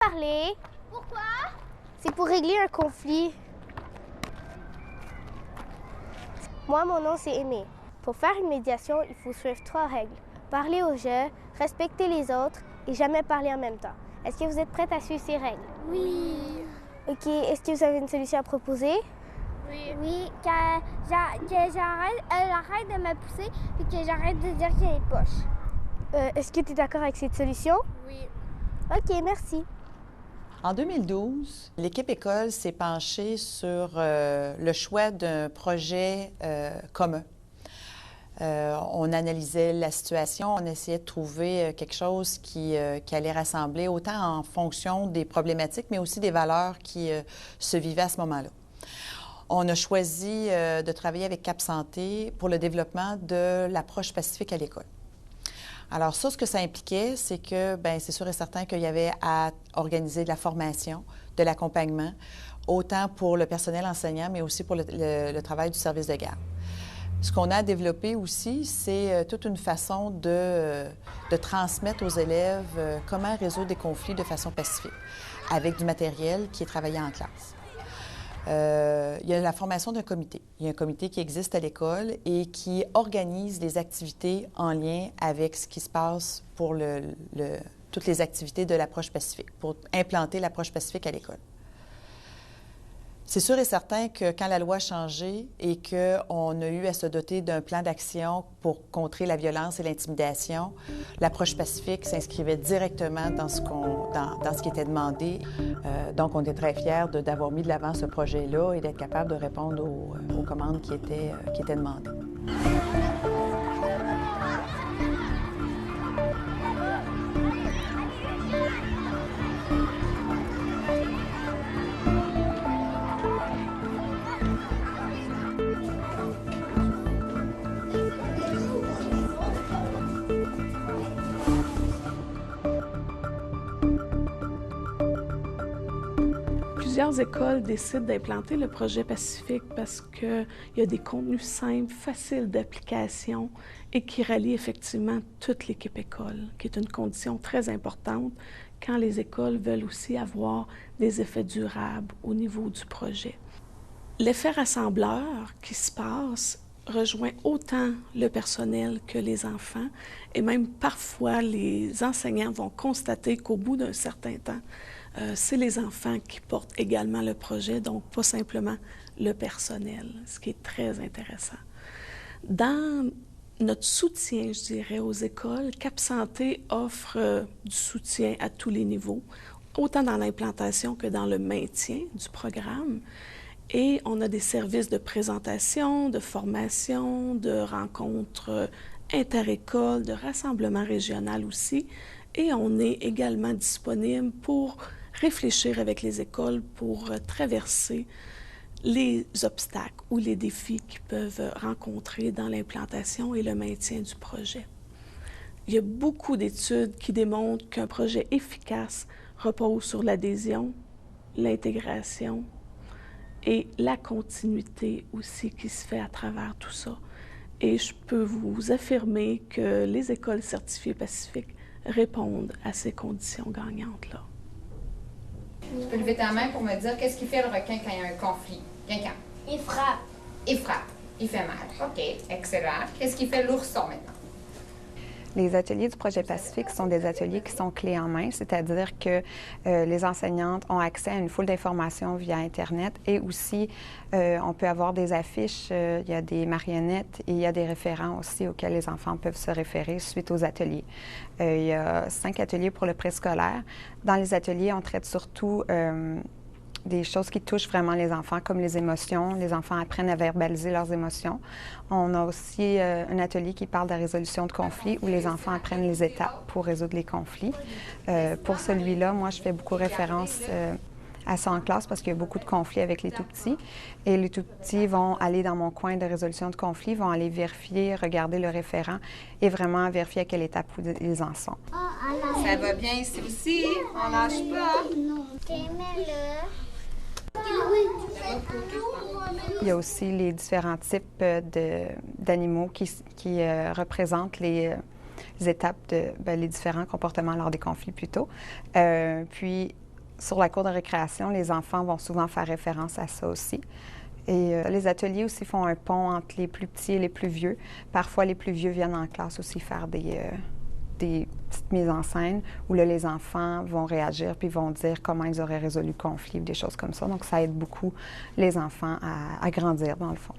parler. Pourquoi? C'est pour régler un conflit. Moi, mon nom, c'est Aimé. Pour faire une médiation, il faut suivre 3 règles. Parler au jeu, respecter les autres et jamais parler en même temps. Est-ce que vous êtes prête à suivre ces règles? Oui. OK. Est-ce que vous avez une solution à proposer? Oui, qu'elle arrête de me pousser et que j'arrête de dire qu'elle est poche. Est-ce que tu es d'accord avec cette solution? Oui. OK, merci. En 2012, l'équipe école s'est penchée sur le choix d'un projet commun. On analysait la situation, on essayait de trouver quelque chose qui allait rassembler autant en fonction des problématiques, mais aussi des valeurs qui se vivaient à ce moment-là. On a choisi de travailler avec Cap Santé pour le développement de l'approche pacifique à l'école. Alors ça, ce que ça impliquait, c'est que, bien, c'est sûr et certain qu'il y avait à organiser de la formation, de l'accompagnement, autant pour le personnel enseignant, mais aussi pour le travail du service de garde. Ce qu'on a développé aussi, c'est toute une façon de transmettre aux élèves comment résoudre des conflits de façon pacifique, avec du matériel qui est travaillé en classe. Il y a la formation d'un comité. Il y a un comité qui existe à l'école et qui organise les activités en lien avec ce qui se passe pour toutes les activités de l'approche pacifique, pour implanter l'approche pacifique à l'école. C'est sûr et certain que quand la loi a changé et qu'on a eu à se doter d'un plan d'action pour contrer la violence et l'intimidation, l'approche pacifique s'inscrivait directement dans ce qui était demandé. Donc, on est très fiers d'avoir mis de l'avant ce projet-là et d'être capable de répondre aux commandes qui étaient demandées. Plusieurs écoles décident d'implanter le projet Pacifique parce qu'il y a des contenus simples, faciles d'application et qui rallient effectivement toute l'équipe école, qui est une condition très importante quand les écoles veulent aussi avoir des effets durables au niveau du projet. L'effet rassembleur qui se passe rejoint autant le personnel que les enfants et même parfois les enseignants vont constater qu'au bout d'un certain temps, c'est les enfants qui portent également le projet, donc pas simplement le personnel, ce qui est très intéressant. Dans notre soutien, je dirais, aux écoles, Cap Santé offre du soutien à tous les niveaux, autant dans l'implantation que dans le maintien du programme. Et on a des services de présentation, de formation, de rencontres inter-écoles, de rassemblements régionaux aussi. Et on est également disponible pour réfléchir avec les écoles pour traverser les obstacles ou les défis qu'ils peuvent rencontrer dans l'implantation et le maintien du projet. Il y a beaucoup d'études qui démontrent qu'un projet efficace repose sur l'adhésion, l'intégration et la continuité aussi qui se fait à travers tout ça. Et je peux vous affirmer que les écoles certifiées Pacifique répondent à ces conditions gagnantes-là. Tu peux lever ta main pour me dire qu'est-ce qui fait le requin quand il y a un conflit? Quelqu'un? Il frappe. Il frappe. Il fait mal. OK, excellent. Qu'est-ce qui fait l'ourson maintenant? Les ateliers du projet Pacifique sont des ateliers qui sont clés en main, c'est-à-dire que les enseignantes ont accès à une foule d'informations via Internet et aussi on peut avoir des affiches, il y a des marionnettes et il y a des référents aussi auxquels les enfants peuvent se référer suite aux ateliers. Il y a 5 ateliers pour le préscolaire. Dans les ateliers, on traite surtout des choses qui touchent vraiment les enfants, comme les émotions. Les enfants apprennent à verbaliser leurs émotions. On a aussi un atelier qui parle de la résolution de conflits, où les enfants apprennent les étapes pour résoudre les conflits. Pour celui-là, moi, je fais beaucoup référence à ça en classe parce qu'il y a beaucoup de conflits avec les tout-petits. Et les tout-petits vont aller dans mon coin de résolution de conflits, vont aller vérifier, regarder le référent et vraiment vérifier à quelle étape ils en sont. Ça va bien ici aussi. On lâche pas. Il y a aussi les différents types d'animaux qui représentent les étapes les différents comportements lors des conflits plutôt. Puis, sur la cour de récréation, les enfants vont souvent faire référence à ça aussi. Et les ateliers aussi font un pont entre les plus petits et les plus vieux. Parfois, les plus vieux viennent en classe aussi faire des petites mises en scène où là, les enfants vont réagir puis vont dire comment ils auraient résolu le conflit ou des choses comme ça. Donc, ça aide beaucoup les enfants à grandir, dans le fond.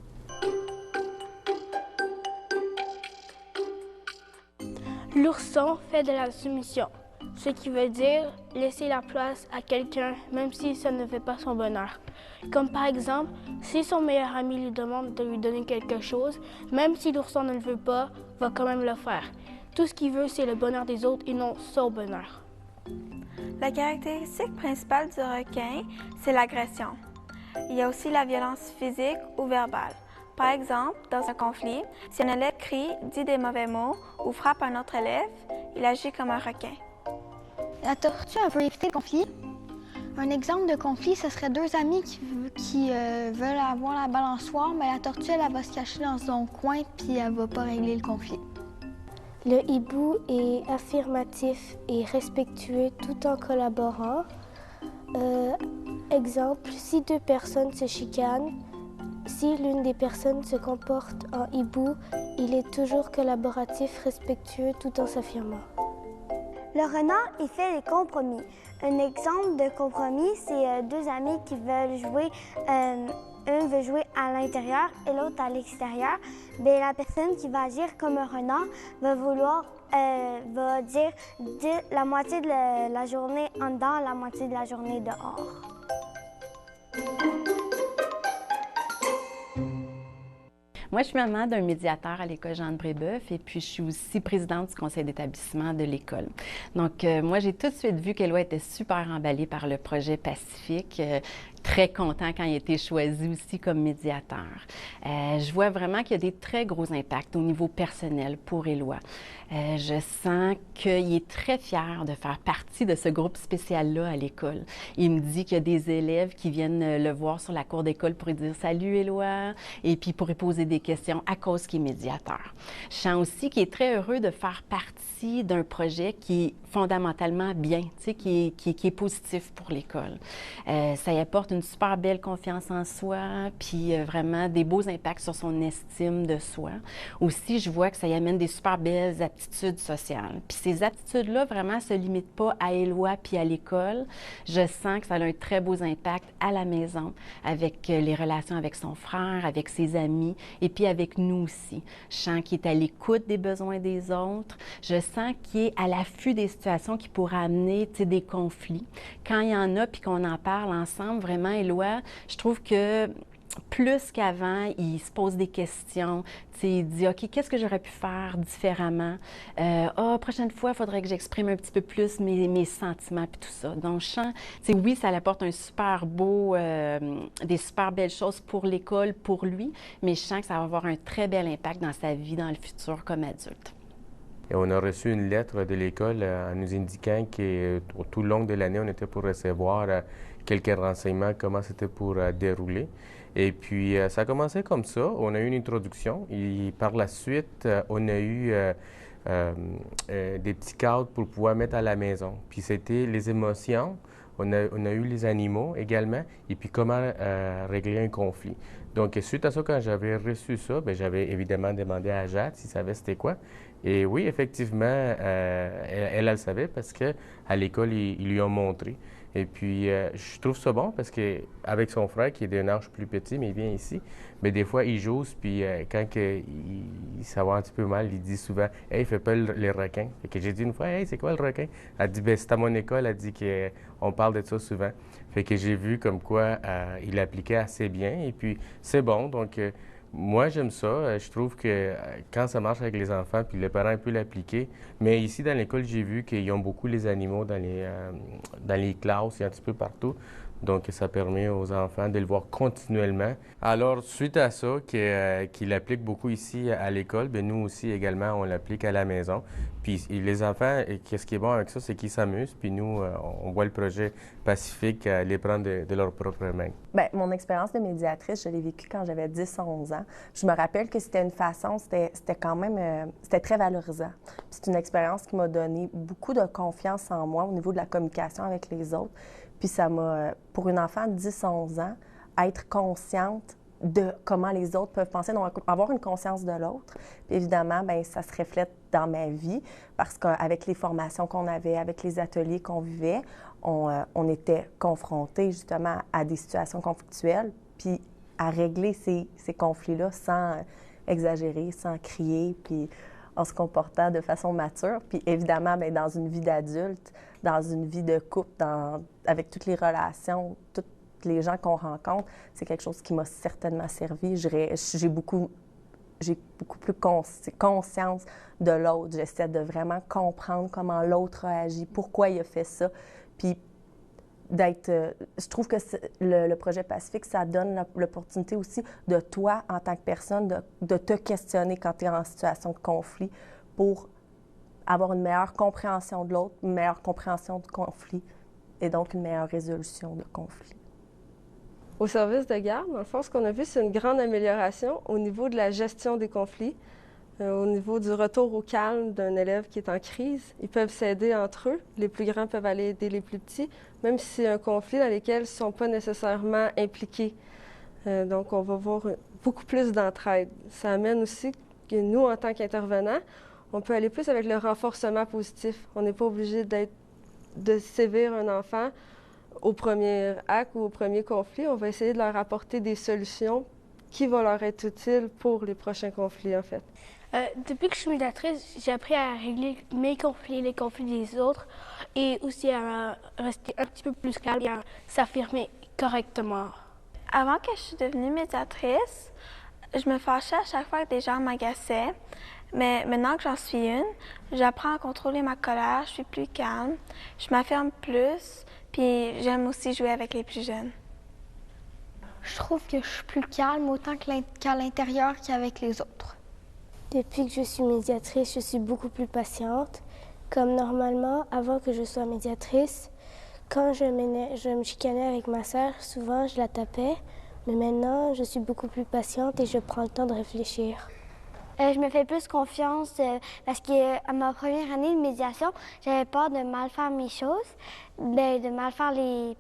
L'ourson fait de la soumission, ce qui veut dire laisser la place à quelqu'un même si ça ne fait pas son bonheur. Comme par exemple, si son meilleur ami lui demande de lui donner quelque chose, même si l'ourson ne le veut pas, va quand même le faire. Tout ce qu'il veut, c'est le bonheur des autres et non son bonheur. La caractéristique principale du requin, c'est l'agression. Il y a aussi la violence physique ou verbale. Par exemple, dans un conflit, si un élève crie, dit des mauvais mots ou frappe un autre élève, il agit comme un requin. La tortue, elle veut éviter le conflit. Un exemple de conflit, ce serait deux amis qui veulent avoir la balançoire, mais la tortue, elle va se cacher dans son coin puis elle va pas régler le conflit. Le hibou est affirmatif et respectueux tout en collaborant. Exemple, si deux personnes se chicanent, si l'une des personnes se comporte en hibou, il est toujours collaboratif, respectueux tout en s'affirmant. Le renard, il fait des compromis. Un exemple de compromis, c'est deux amis qui veulent jouer. Un veut jouer à l'intérieur et l'autre à l'extérieur. Bien, la personne qui va agir comme un renard va dire la moitié de la journée en dedans, la moitié de la journée dehors. Moi, je suis maman d'un médiateur à l'école Jeanne Brébeuf et puis je suis aussi présidente du conseil d'établissement de l'école. Donc, moi, j'ai tout de suite vu qu'Éloi était super emballée par le projet Pacifique. Très content quand il a été choisi aussi comme médiateur. Je vois vraiment qu'il y a des très gros impacts au niveau personnel pour Éloi. Je sens qu'il est très fier de faire partie de ce groupe spécial-là à l'école. Il me dit qu'il y a des élèves qui viennent le voir sur la cour d'école pour lui dire « Salut Éloi » et puis pour lui poser des questions à cause qu'il est médiateur. Je sens aussi qu'il est très heureux de faire partie d'un projet qui est fondamentalement bien, tu sais, qui est positif pour l'école. Ça y apporte une super belle confiance en soi, puis vraiment des beaux impacts sur son estime de soi. Aussi, je vois que ça y amène des super belles aptitudes sociales. Puis ces aptitudes-là, vraiment, ne se limitent pas à Éloi puis à l'école. Je sens que ça a un très beau impact à la maison, avec les relations avec son frère, avec ses amis, et puis avec nous aussi. Je sens qu'il est à l'écoute des besoins des autres. Je sens qu'il est à l'affût des situations qui pourraient amener, tu sais, des conflits. Quand il y en a, puis qu'on en parle ensemble, vraiment, Éloi, je trouve que plus qu'avant, il se pose des questions. Il dit « OK, qu'est-ce que j'aurais pu faire différemment? Prochaine fois, il faudrait que j'exprime un petit peu plus mes sentiments puis tout ça. » Donc, je sens, oui, ça apporte un super beau, des super belles choses pour l'école, pour lui, mais je sens que ça va avoir un très bel impact dans sa vie, dans le futur comme adulte. Et on a reçu une lettre de l'école en nous indiquant que tout le long de l'année, on était pour recevoir quelques renseignements, comment c'était pour dérouler. Et puis, ça a commencé comme ça. On a eu une introduction et par la suite, on a eu des petits cadres pour pouvoir mettre à la maison. Puis, c'était les émotions. On a eu les animaux également et puis comment régler un conflit. Donc, suite à ça, quand j'avais reçu ça, bien, j'avais évidemment demandé à Jade s'il savait c'était quoi. Et oui, effectivement, elle le savait parce qu'à l'école, ils lui ont montré. Et puis, je trouve ça bon parce qu'avec son frère, qui est d'un âge plus petit, mais il vient ici, mais des fois, il joue, puis quand il s'avoue un petit peu mal, il dit souvent « Hey, fais pas les requins ». Fait que j'ai dit une fois « Hey, c'est quoi le requin ?» Elle dit « Ben, c'est à mon école. » Elle dit qu'on parle de ça souvent. Fait que j'ai vu comme quoi il l'appliquait assez bien. Et puis, c'est bon. Donc, moi, j'aime ça. Je trouve que quand ça marche avec les enfants, puis les parents peuvent l'appliquer. Mais ici, dans l'école, j'ai vu qu'ils ont beaucoup les animaux dans les classes et un petit peu partout. Donc, ça permet aux enfants de le voir continuellement. Alors, suite à ça, qu'il l'applique beaucoup ici à l'école, bien, nous aussi également, on l'applique à la maison. Puis les enfants, ce qui est bon avec ça, c'est qu'ils s'amusent. Puis nous, on voit le projet Pacifique les prendre de leurs propres mains. Bien, mon expérience de médiatrice, je l'ai vécue quand j'avais 10-11 ans. Je me rappelle que c'était une façon, c'était quand même, c'était très valorisant. Puis c'est une expérience qui m'a donné beaucoup de confiance en moi au niveau de la communication avec les autres. Puis ça m'a, pour une enfant de 10-11 ans, être consciente de comment les autres peuvent penser, donc avoir une conscience de l'autre. Puis évidemment, bien, ça se reflète dans ma vie parce qu'avec les formations qu'on avait, avec les ateliers qu'on vivait, on était confrontés justement à des situations conflictuelles, puis à régler ces conflits-là sans exagérer, sans crier, puis en se comportant de façon mature. Puis évidemment, bien, dans une vie d'adulte, dans une vie de couple, avec toutes les relations, toutes les gens qu'on rencontre, c'est quelque chose qui m'a certainement servi. J'ai beaucoup plus conscience de l'autre. J'essaie de vraiment comprendre comment l'autre a agi, pourquoi il a fait ça. Puis je trouve que le projet Pacifique, ça donne l'opportunité aussi de toi, en tant que personne, de te questionner quand tu es en situation de conflit pour avoir une meilleure compréhension de l'autre, une meilleure compréhension du conflit et donc une meilleure résolution de conflit. Au service de garde, dans le fond, ce qu'on a vu, c'est une grande amélioration au niveau de la gestion des conflits, au niveau du retour au calme d'un élève qui est en crise. Ils peuvent s'aider entre eux. Les plus grands peuvent aller aider les plus petits, même si c'est un conflit dans lequel ils ne sont pas nécessairement impliqués. Donc, on va voir beaucoup plus d'entraide. Ça amène aussi que nous, en tant qu'intervenants, on peut aller plus avec le renforcement positif. On n'est pas obligé de sévir un enfant au premier acte ou au premier conflit. On va essayer de leur apporter des solutions qui vont leur être utiles pour les prochains conflits, en fait. Depuis que je suis médiatrice, j'ai appris à régler mes conflits, les conflits des autres, et aussi à rester un petit peu plus calme et à s'affirmer correctement. Avant que je suis devenue médiatrice, je me fâchais à chaque fois que des gens m'agaçaient. Mais maintenant que j'en suis une, j'apprends à contrôler ma colère, je suis plus calme, je m'affirme plus, puis j'aime aussi jouer avec les plus jeunes. Je trouve que je suis plus calme autant qu'à l'intérieur qu'avec les autres. Depuis que je suis médiatrice, je suis beaucoup plus patiente. Comme normalement, avant que je sois médiatrice, quand je me chicanais avec ma sœur, souvent je la tapais. Mais maintenant, je suis beaucoup plus patiente et je prends le temps de réfléchir. Je me fais plus confiance parce qu'à ma première année de médiation, j'avais peur de mal faire mes choses, de mal faire les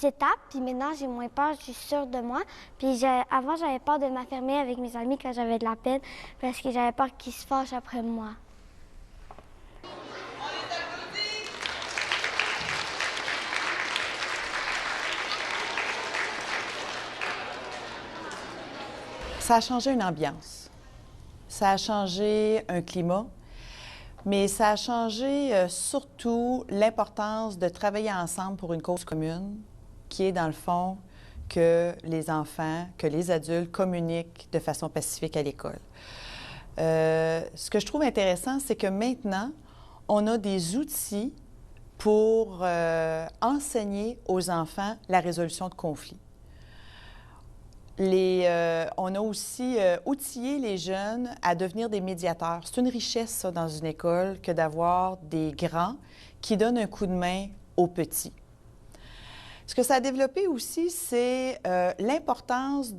étapes. Puis maintenant, j'ai moins peur, je suis sûre de moi. Puis avant, j'avais peur de m'affirmer avec mes amis quand j'avais de la peine parce que j'avais peur qu'ils se fâchent après moi. Ça a changé une ambiance. Ça a changé un climat, mais ça a changé surtout l'importance de travailler ensemble pour une cause commune, qui est dans le fond que les enfants, que les adultes communiquent de façon pacifique à l'école. Ce que je trouve intéressant, c'est que maintenant, on a des outils pour enseigner aux enfants la résolution de conflits. On a aussi outillé les jeunes à devenir des médiateurs. C'est une richesse, ça, dans une école, que d'avoir des grands qui donnent un coup de main aux petits. Ce que ça a développé aussi, c'est l'importance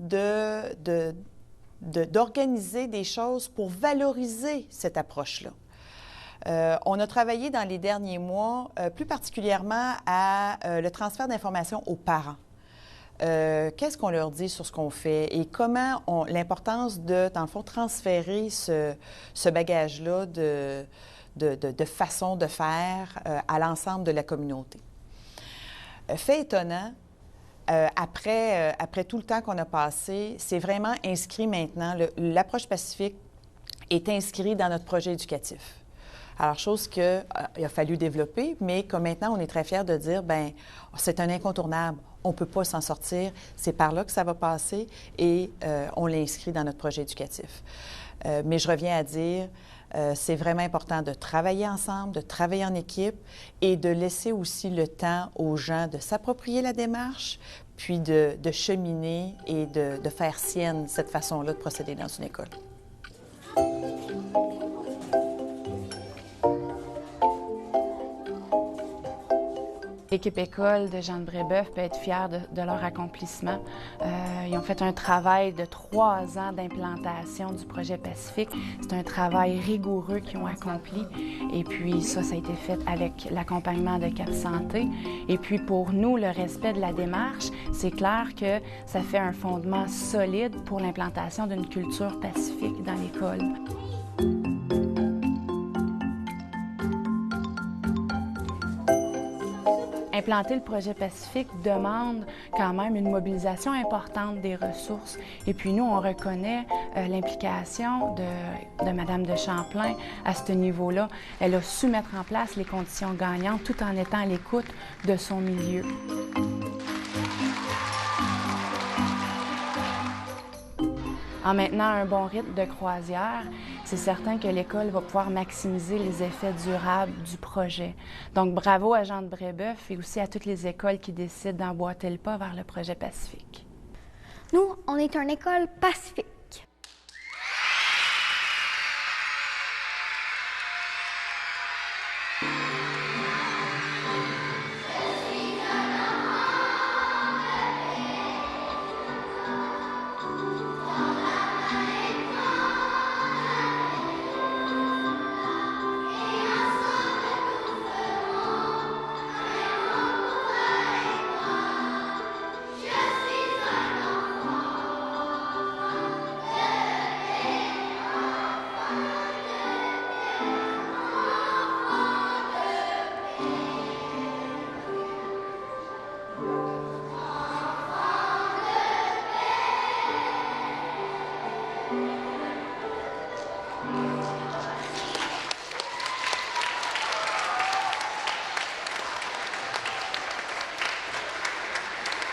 d'organiser des choses pour valoriser cette approche-là. On a travaillé dans les derniers mois, plus particulièrement à le transfert d'informations aux parents. Qu'est-ce qu'on leur dit sur ce qu'on fait et comment l'importance de, dans le fond, transférer ce bagage-là de façon de faire à l'ensemble de la communauté. Fait étonnant, après tout le temps qu'on a passé, c'est vraiment inscrit maintenant, l'approche pacifique est inscrite dans notre projet éducatif. Alors, chose qu'il a fallu développer, mais que maintenant, on est très fiers de dire, bien, c'est un incontournable. On ne peut pas s'en sortir. C'est par là que ça va passer et on l'inscrit dans notre projet éducatif. Mais je reviens à dire, c'est vraiment important de travailler ensemble, de travailler en équipe et de laisser aussi le temps aux gens de s'approprier la démarche, puis de cheminer et de faire sienne cette façon-là de procéder dans une école. L'équipe école de Jean de Brébeuf peut être fière de leur accomplissement. Ils ont fait un travail de 3 ans d'implantation du projet Pacifique. C'est un travail rigoureux qu'ils ont accompli. Et puis ça a été fait avec l'accompagnement de Cap Santé. Et puis pour nous, le respect de la démarche, c'est clair que ça fait un fondement solide pour l'implantation d'une culture pacifique dans l'école. Implanter le projet Pacifique demande quand même une mobilisation importante des ressources. Et puis nous, on reconnaît l'implication de Mme de Champlain à ce niveau-là. Elle a su mettre en place les conditions gagnantes tout en étant à l'écoute de son milieu. En maintenant un bon rythme de croisière, c'est certain que l'école va pouvoir maximiser les effets durables du projet. Donc bravo à Jean de Brébeuf et aussi à toutes les écoles qui décident d'emboîter le pas vers le projet Pacifique. Nous, on est une école pacifique.